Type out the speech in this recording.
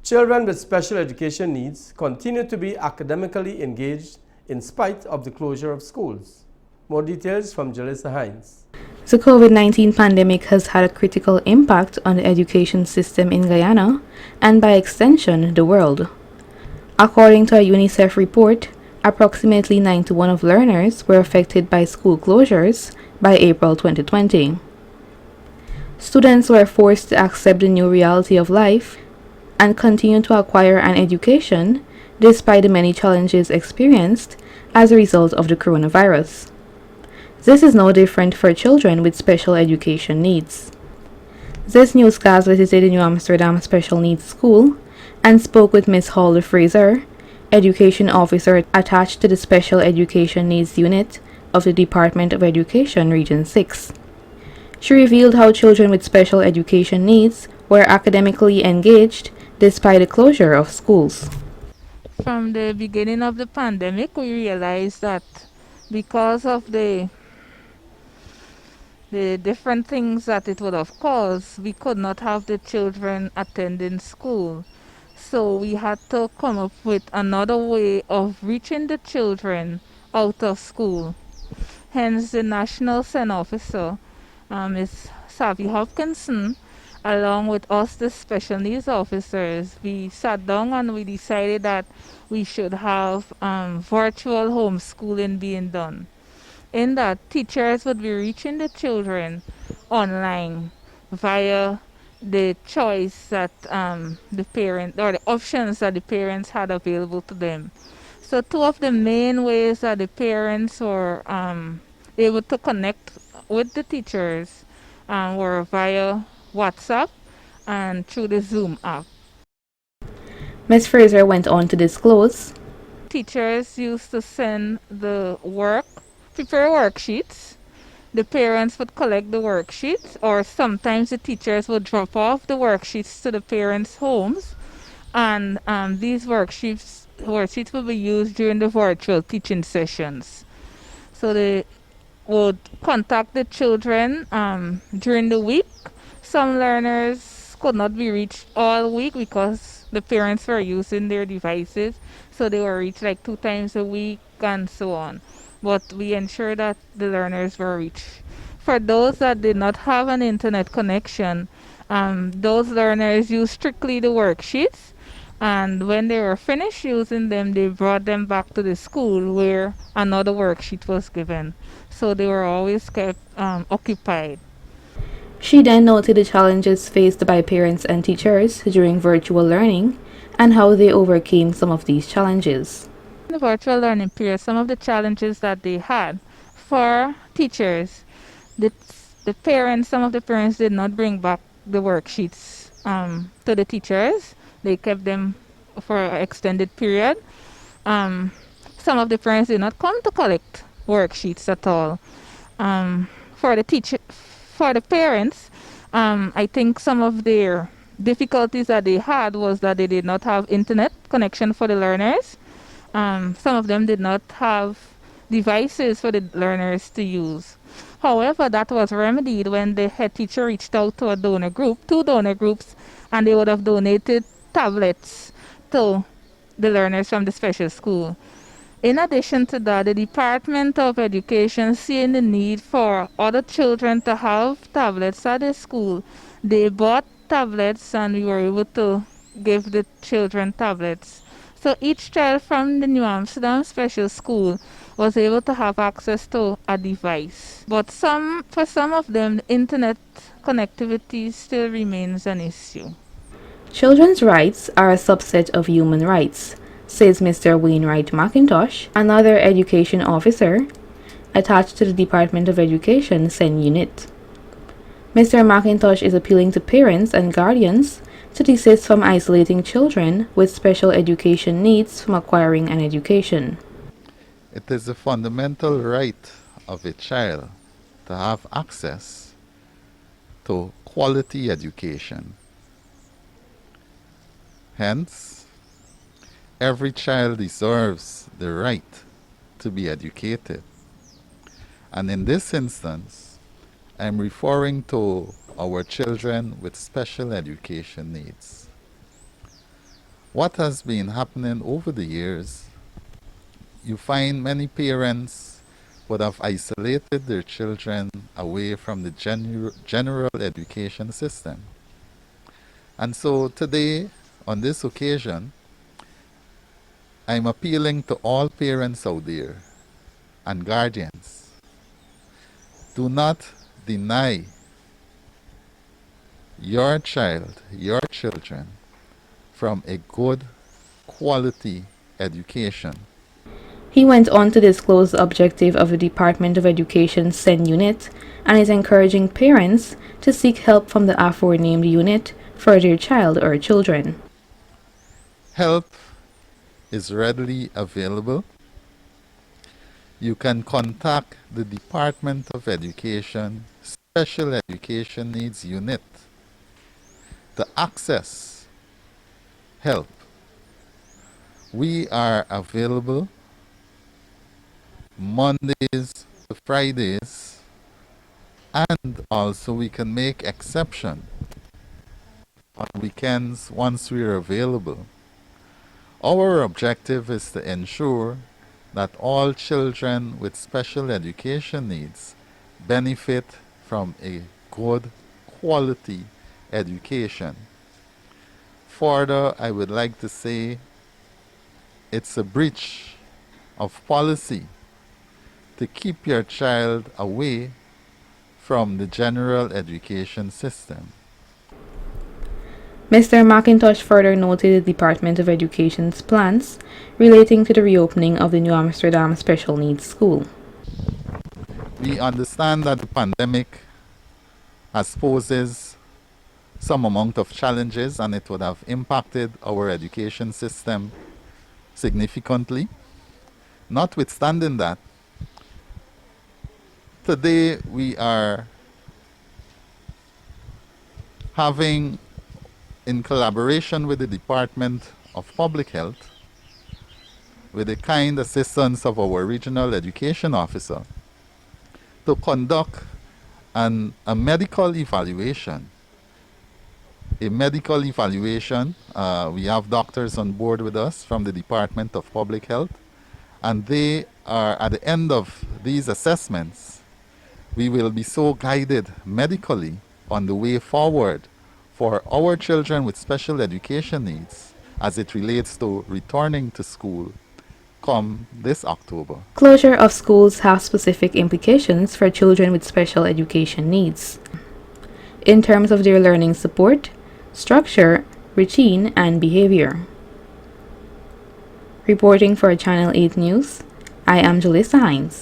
Children with special education needs continue to be academically engaged in spite of the closure of schools. More details from Jalissa Hines. The COVID-19 pandemic has had a critical impact on the education system in Guyana and by extension the world. According to a UNICEF report, approximately 91 of learners were affected by school closures by April 2020. Students were forced to accept the new reality of life and continue to acquire an education despite the many challenges experienced as a result of the coronavirus. This is no different for children with special education needs. This newscast visited the New Amsterdam Special Needs School and spoke with Ms. Holly Fraser, Education Officer attached to the Special Education Needs Unit of the Department of Education Region 6. She revealed how children with special education needs were academically engaged despite the closure of schools. From the beginning of the pandemic, we realized that because of the different things that it would have caused, we could not have the children attending school. So we had to come up with another way of reaching the children out of school. Hence, the National SEN officer, Ms. Savvy Hopkinson, along with us, the special needs officers, we sat down and we decided that we should have virtual homeschooling being done. In that, teachers would be reaching the children online via the choice that the parent or the options that the parents had available to them. So two of the main ways that the parents were able to connect with the teachers were via WhatsApp and through the Zoom app. Ms. Fraser went on to disclose, teachers used to send the prepare worksheets. The parents would collect the worksheets, or sometimes the teachers would drop off the worksheets to the parents' homes, and these worksheets will be used during the virtual teaching sessions. So they would contact the children during the week. Some learners could not be reached all week because the parents were using their devices, so they were reached like 2 times a week and so on. But we ensured that the learners were reached. For those that did not have an internet connection, those learners used strictly the worksheets, and when they were finished using them, they brought them back to the school where another worksheet was given. So they were always kept occupied. she then noted the challenges faced by parents and teachers during virtual learning and how they overcame some of these challenges. In the virtual learning period, some of the challenges that they had for teachers, the, some of the parents did not bring back the worksheets to the teachers. They kept them for an extended period. Some of the parents did not come to collect worksheets at all. For the parents, I think some of their difficulties that they had was that they did not have internet connection for the learners. Some of them did not have devices for the learners to use. However, that was remedied when the head teacher reached out to two donor groups, and they would have donated tablets to the learners from the special school. In addition to that, the Department of Education, seeing the need for other children to have tablets at the school, they bought tablets and we were able to give the children tablets. So each child from the New Amsterdam Special School was able to have access to a device. But for some of them, the internet connectivity still remains an issue. Children's rights are a subset of human rights, says Mr. Wainwright McIntosh, another education officer attached to the Department of Education SEN unit. Mr. McIntosh is appealing to parents and guardians to desist from isolating children with special education needs from acquiring an education. It is a fundamental right of a child to have access to quality education. Hence, every child deserves the right to be educated. And in this instance, I'm referring to our children with special education needs. what has been happening over the years, you find many parents would have isolated their children away from the general education system. And so today, on this occasion, I'm appealing to all parents out there and guardians. Do not deny your child, your children, from a good quality education. He went on to disclose the objective of the Department of Education's SEND unit and is encouraging parents to seek help from the aforenamed unit for their child or children. Help is readily available. You can contact the Department of Education Special Education Needs Unit to access help. We are available Mondays to Fridays, and also we can make exception on weekends once we are available. Our objective is to ensure that all children with special education needs benefit from a good quality education. Further, I would like to say it's a breach of policy to keep your child away from the general education system. Mr. McIntosh further noted the Department of Education's plans relating to the reopening of the New Amsterdam Special Needs School. We understand that the pandemic has poses some amount of challenges and it would have impacted our education system significantly. Notwithstanding that, today we are having, in collaboration with the Department of Public Health, with the kind assistance of our regional education officer, to conduct a medical evaluation. A medical evaluation, we have doctors on board with us from the Department of Public Health, and they are, at the end of these assessments, we will be so guided medically on the way forward for our children with special education needs as it relates to returning to school come this October. Closure of schools has specific implications for children with special education needs in terms of their learning support, structure, routine, and behavior. Reporting for Channel 8 News, I am Jalissa Hines.